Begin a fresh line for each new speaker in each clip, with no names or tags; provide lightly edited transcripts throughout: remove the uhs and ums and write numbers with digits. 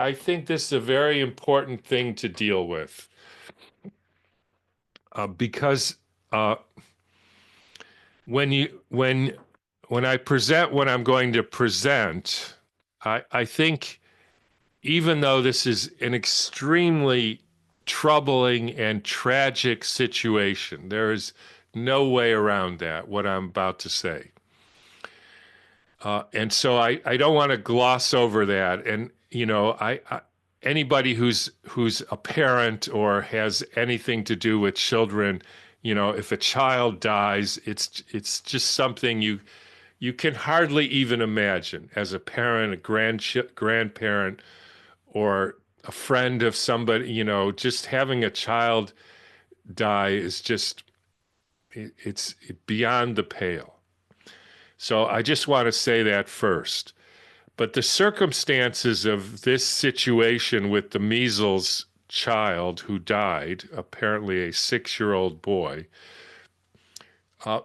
I think this is a very important thing to deal with because uh, when you when I present what I'm going to present, I think even though this is an extremely troubling and tragic situation, there is no way around that, what I'm about to say. And so I don't want to gloss over that. And, anybody who's a parent or has anything to do with children, if a child dies, it's just something you can hardly even imagine as a parent, a grandparent, or a friend of somebody, just having a child die is just it's beyond the pale. So I just want to say that first. But the circumstances of this situation with the measles child who died, apparently a 6-year-old boy, uh,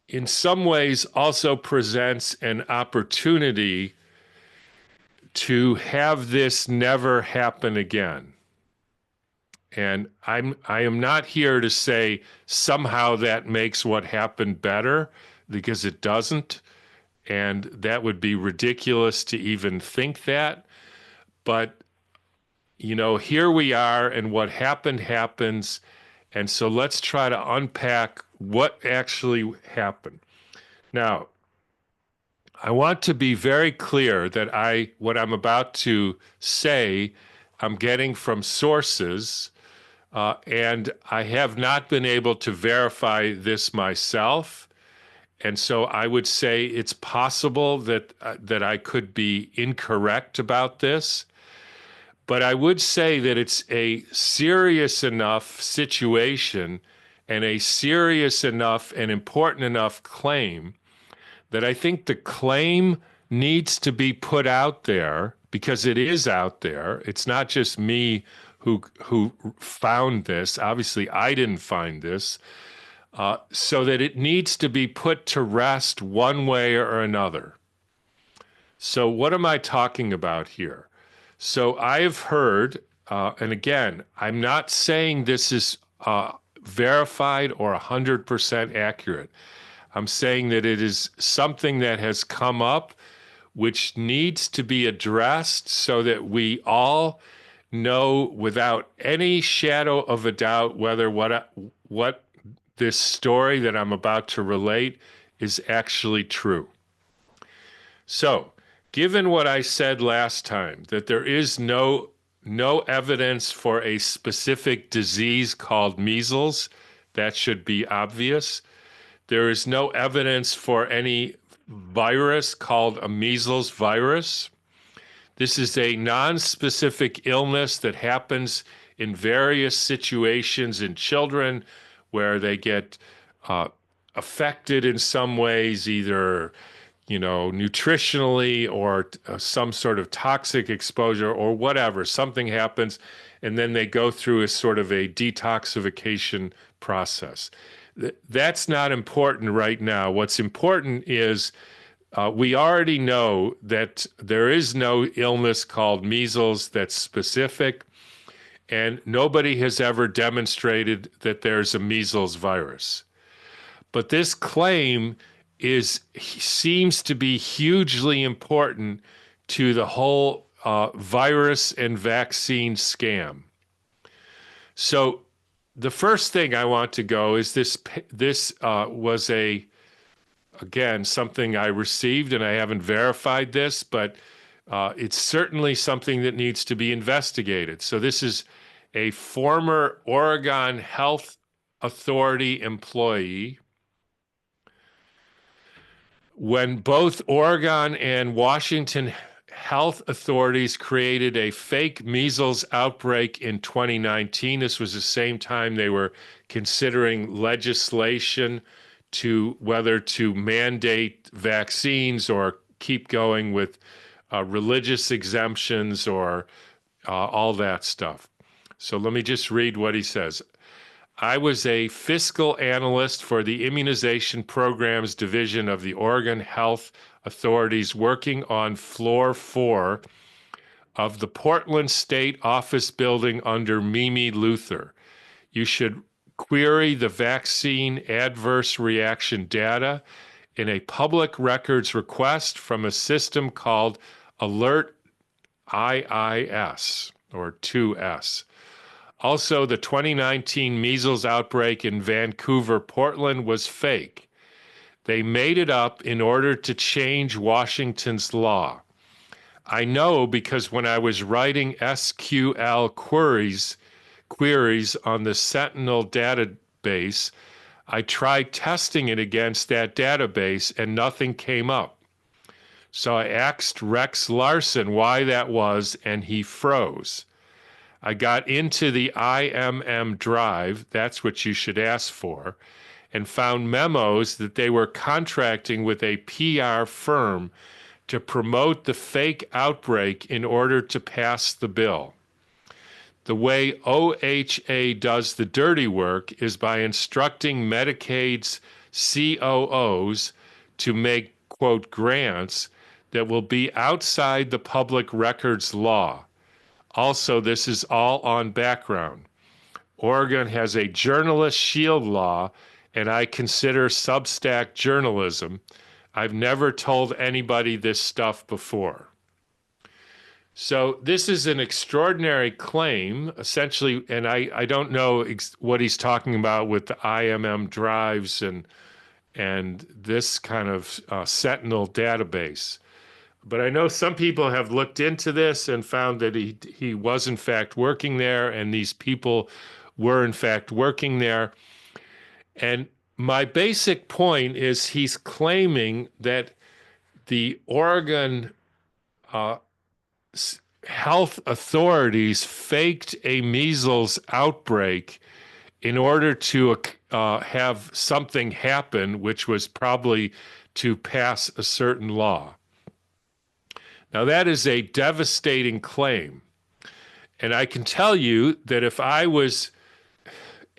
in some ways also presents an opportunity to have this never happen again. And I am not here to say somehow that makes what happened better, because it doesn't. And that would be ridiculous to even think that. But, here we are, and what happened happens. And so let's try to unpack what actually happened. Now, I want to be very clear that what I'm about to say, I'm getting from sources, and I have not been able to verify this myself. And so I would say it's possible that I could be incorrect about this, but I would say that it's a serious enough situation and a serious enough and important enough claim that I think the claim needs to be put out there, because it is out there. It's not just me who found this. Obviously, I didn't find this. So that it needs to be put to rest one way or another. So, what am I talking about here? So, I've heard, and again, I'm not saying this is verified or 100% accurate. I'm saying that it is something that has come up which needs to be addressed so that we all know without any shadow of a doubt whether what this story that I'm about to relate is actually true. So, given what I said last time, that there is no evidence for a specific disease called measles, that should be obvious. There is no evidence for any virus called a measles virus. This is a non-specific illness that happens in various situations in children where they get uh, affected in some ways, either nutritionally or some sort of toxic exposure or whatever. Something happens, and then they go through a sort of a detoxification process. That's not important right now. What's important is we already know that there is no illness called measles that's specific, and nobody has ever demonstrated that there's a measles virus. But this claim seems to be hugely important to the whole virus and vaccine scam. So the first thing I want to go is this was again something I received, and I haven't verified this, but it's certainly something that needs to be investigated. So this is a former Oregon Health Authority employee. When both Oregon and Washington health authorities created a fake measles outbreak in 2019, this was the same time they were considering legislation to whether to mandate vaccines or keep going with religious exemptions or all that stuff. So let me just read what he says. I was a fiscal analyst for the Immunization Programs Division of the Oregon Health Authorities, working on Floor 4 of the Portland State Office Building under Mimi Luther. You should query the vaccine adverse reaction data in a public records request from a system called Alert IIS or 2S. Also, the 2019 measles outbreak in Vancouver, Portland was fake. They made it up in order to change Washington's law. I know because when I was writing SQL queries on the Sentinel database, I tried testing it against that database and nothing came up. So I asked Rex Larson why that was, and he froze. I got into the IMM drive, that's what you should ask for, and found memos that they were contracting with a PR firm to promote the fake outbreak in order to pass the bill. The way OHA does the dirty work is by instructing Medicaid's COOs to make, quote, grants that will be outside the public records law. Also, this is all on background. Oregon has a journalist shield law, and I consider Substack journalism. I've never told anybody this stuff before. So this is an extraordinary claim, essentially, and I don't know what he's talking about with the IMM drives and this kind of Sentinel database. But I know some people have looked into this and found that he was in fact working there, and these people were in fact working there. And my basic point is he's claiming that the Oregon health authorities faked a measles outbreak in order to have something happen, which was probably to pass a certain law. Now, that is a devastating claim. And I can tell you that if I was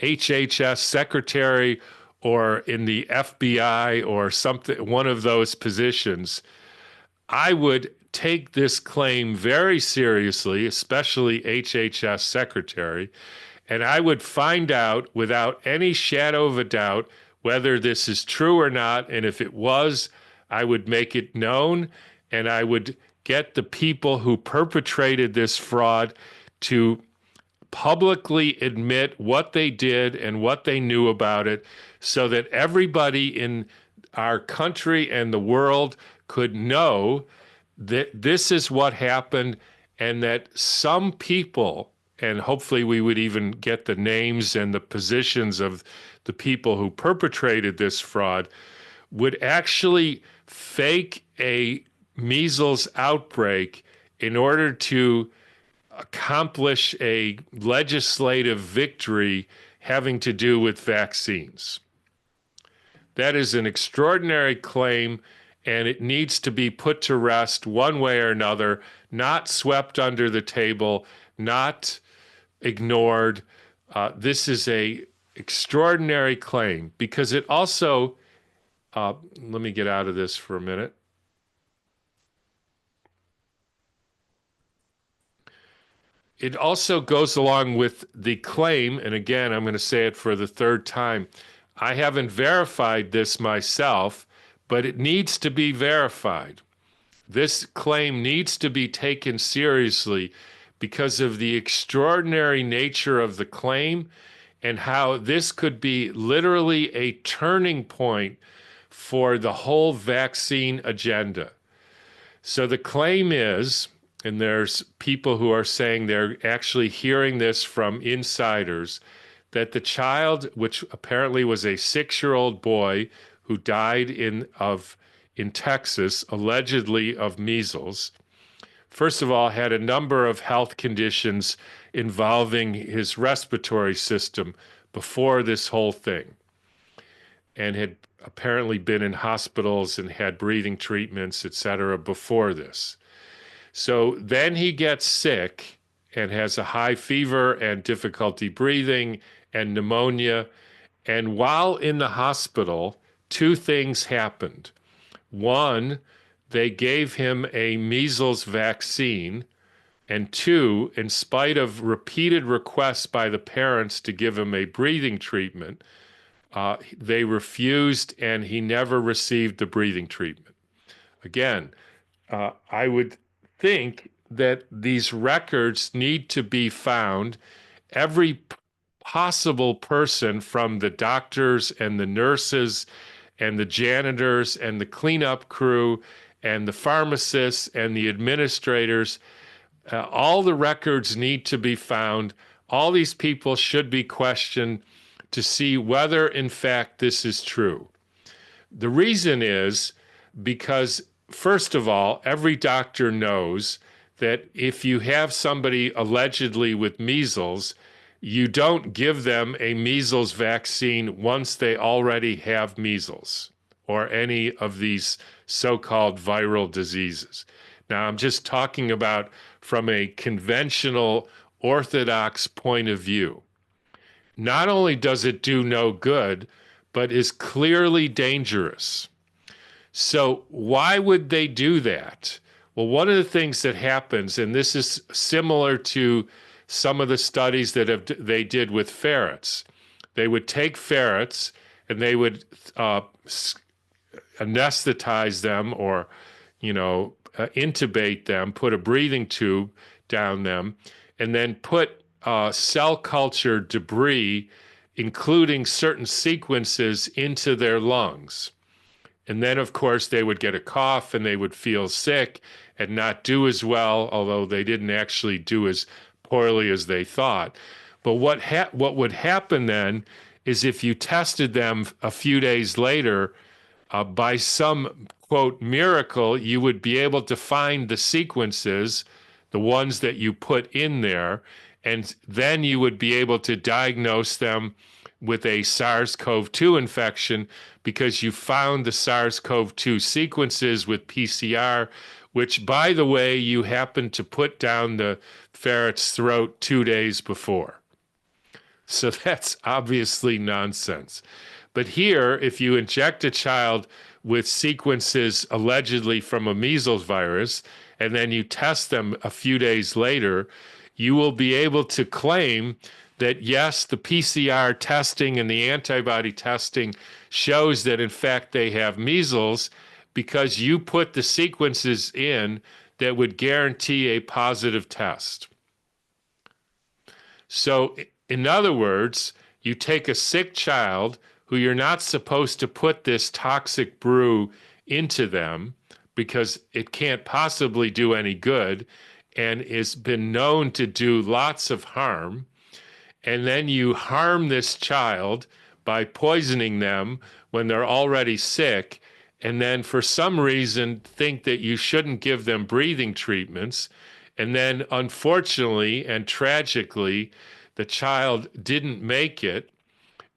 HHS secretary or in the FBI or something, one of those positions, I would take this claim very seriously, especially HHS secretary, and I would find out without any shadow of a doubt whether this is true or not. And if it was, I would make it known, and I would get the people who perpetrated this fraud to publicly admit what they did and what they knew about it, so that everybody in our country and the world could know that this is what happened, and that some people, and hopefully we would even get the names and the positions of the people who perpetrated this fraud, would actually fake a measles outbreak in order to accomplish a legislative victory having to do with vaccines. That is an extraordinary claim, and it needs to be put to rest one way or another, not swept under the table, not ignored. This is a extraordinary claim because it also, let me get out of this for a minute. It also goes along with the claim, and again, I'm going to say it for the third time. I haven't verified this myself, but it needs to be verified. This claim needs to be taken seriously because of the extraordinary nature of the claim and how this could be literally a turning point for the whole vaccine agenda. So the claim is, and there's people who are saying they're actually hearing this from insiders, that the child, which apparently was a 6-year-old boy who died in Texas, allegedly of measles, first of all, had a number of health conditions involving his respiratory system before this whole thing, and had apparently been in hospitals and had breathing treatments, etc., before this. So then he gets sick and has a high fever and difficulty breathing and pneumonia. And while in the hospital, two things happened. One, they gave him a measles vaccine, And two, in spite of repeated requests by the parents to give him a breathing treatment, they refused and he never received the breathing treatment. Again, I would think that these records need to be found. Every possible person, from the doctors and the nurses and the janitors and the cleanup crew and the pharmacists and the administrators, all the records need to be found. All these people should be questioned to see whether, in fact, this is true. The reason is because, first of all, every doctor knows that if you have somebody allegedly with measles, you don't give them a measles vaccine once they already have measles or any of these so-called viral diseases. Now, I'm just talking about from a conventional orthodox point of view. Not only does it do no good, but is clearly dangerous. So why would they do that? Well, one of the things that happens, and this is similar to some of the studies that they did with ferrets. They would take ferrets and they would anesthetize them, or, intubate them, put a breathing tube down them, and then put cell culture debris, including certain sequences, into their lungs. And then, of course, they would get a cough and they would feel sick and not do as well, although they didn't actually do as poorly as they thought. But what would happen then is, if you tested them a few days later, by some, quote, miracle, you would be able to find the sequences, the ones that you put in there, and then you would be able to diagnose them with a SARS-CoV-2 infection, because you found the SARS-CoV-2 sequences with PCR, which, by the way, you happened to put down the ferret's throat 2 days before. So that's obviously nonsense. But here, if you inject a child with sequences allegedly from a measles virus, and then you test them a few days later, you will be able to claim that, yes, the PCR testing and the antibody testing shows that, in fact, they have measles, because you put the sequences in that would guarantee a positive test. So, in other words, you take a sick child who you're not supposed to put this toxic brew into them, because it can't possibly do any good and has been known to do lots of harm. And then you harm this child by poisoning them when they're already sick, and then for some reason think that you shouldn't give them breathing treatments. And then, unfortunately and tragically, the child didn't make it.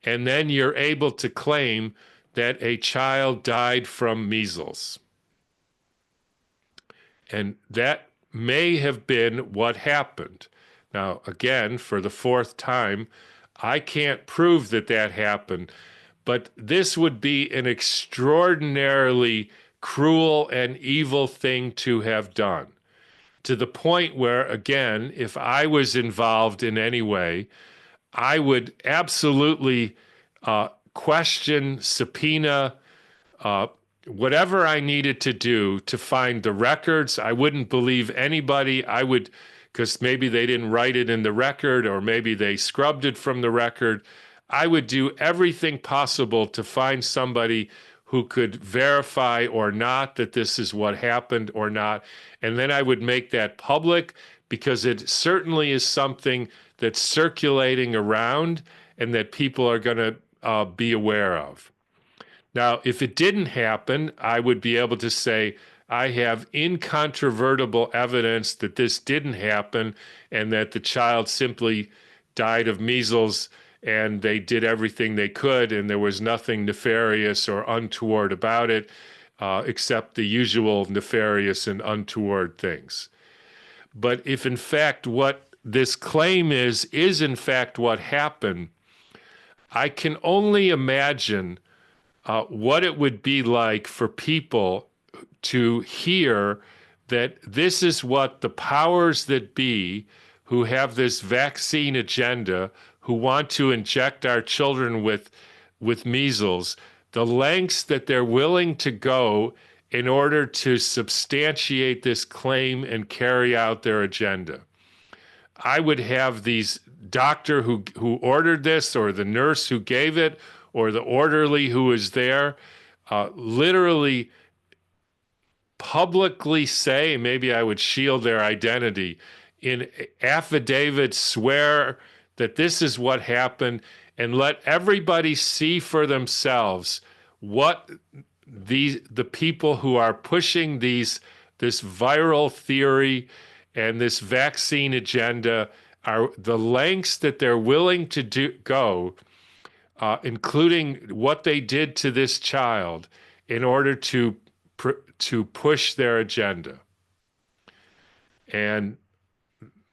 And then you're able to claim that a child died from measles. And that may have been what happened. Now, again, for the fourth time, I can't prove that that happened, but this would be an extraordinarily cruel and evil thing to have done, to the point where, again, if I was involved in any way, I would absolutely question, subpoena, uh, whatever I needed to do to find the records. I wouldn't believe anybody. I would, because maybe they didn't write it in the record, or maybe they scrubbed it from the record. I would do everything possible to find somebody who could verify or not that this is what happened or not. And then I would make that public, because it certainly is something that's circulating around and that people are going to be aware of. Now, if it didn't happen, I would be able to say, I have incontrovertible evidence that this didn't happen and that the child simply died of measles, and they did everything they could and there was nothing nefarious or untoward about it, except the usual nefarious and untoward things. But if, in fact, what this claim is in fact what happened, I can only imagine what it would be like for people to hear that this is what the powers that be who have this vaccine agenda, who want to inject our children with measles, the lengths that they're willing to go in order to substantiate this claim and carry out their agenda. I would have these doctor who ordered this, or the nurse who gave it, or the orderly who was there, literally publicly say, maybe I would shield their identity, in affidavits swear that this is what happened, and let everybody see for themselves what the people who are pushing this viral theory and this vaccine agenda are, the lengths that they're willing to go, including what they did to this child in order to push their agenda. And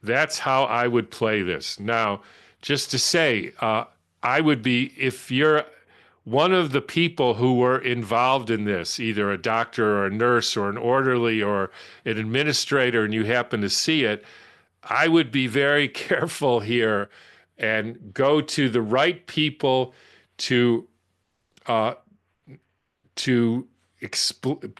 that's how I would play this. Now, just to say, I would be, if you're one of the people who were involved in this, either a doctor or a nurse or an orderly or an administrator, and you happen to see it, I would be very careful here and go to the right people to uh, to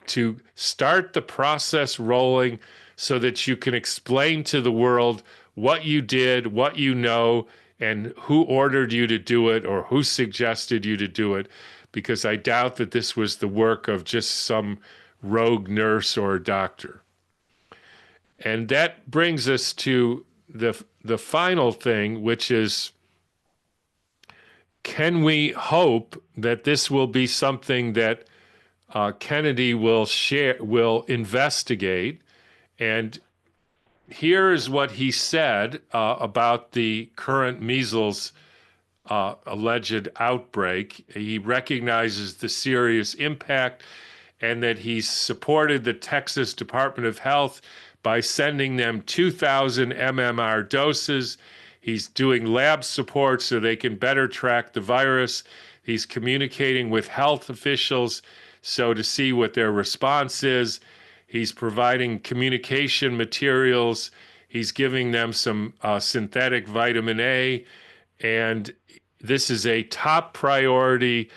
to start the process rolling so that you can explain to the world what you did, what you know, and who ordered you to do it or who suggested you to do it, because I doubt that this was the work of just some rogue nurse or doctor. And that brings us to the final thing, which is, can we hope that this will be something that Kennedy will investigate? And here is what he said about the current measles alleged outbreak. He recognizes the serious impact and that he's supported the Texas Department of Health by sending them 2,000 MMR doses. He's doing lab support so they can better track the virus. He's communicating with health officials so to see what their response is. He's providing communication materials. He's giving them some synthetic vitamin A, and this is a top priority,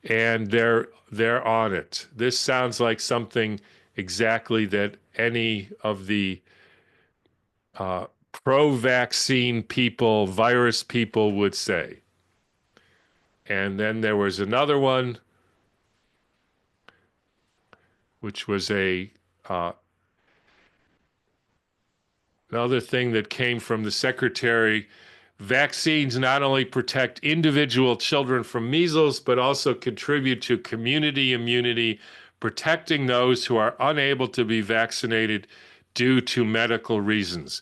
and they're on it. This sounds like something exactly that any of the pro-vaccine people, virus people would say. And then there was another one, which was another thing that came from the secretary. Vaccines not only protect individual children from measles, but also contribute to community immunity, protecting those who are unable to be vaccinated due to medical reasons.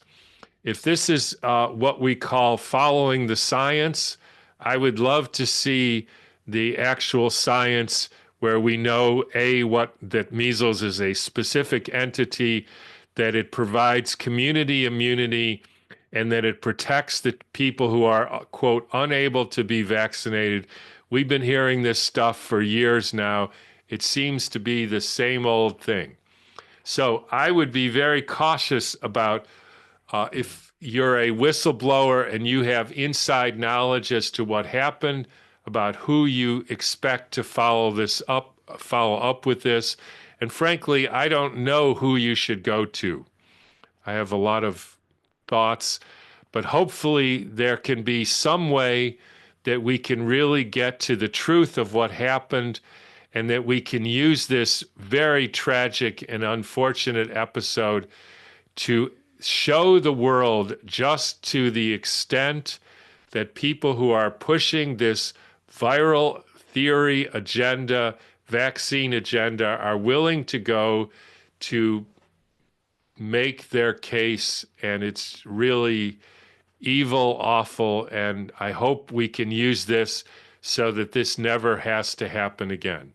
If this is what we call following the science, I would love to see the actual science where we know, that measles is a specific entity, that it provides community immunity, and that it protects the people who are, quote, unable to be vaccinated. We've been hearing this stuff for years now. It seems to be the same old thing. So I would be very cautious about if you're a whistleblower and you have inside knowledge as to what happened, about who you expect to follow up with this. And frankly, I don't know who you should go to. I have a lot of thoughts, but hopefully there can be some way that we can really get to the truth of what happened, and that we can use this very tragic and unfortunate episode to show the world just to the extent that people who are pushing this viral theory agenda, vaccine agenda, are willing to go to make their case. And it's really evil, awful, and I hope we can use this so that this never has to happen again.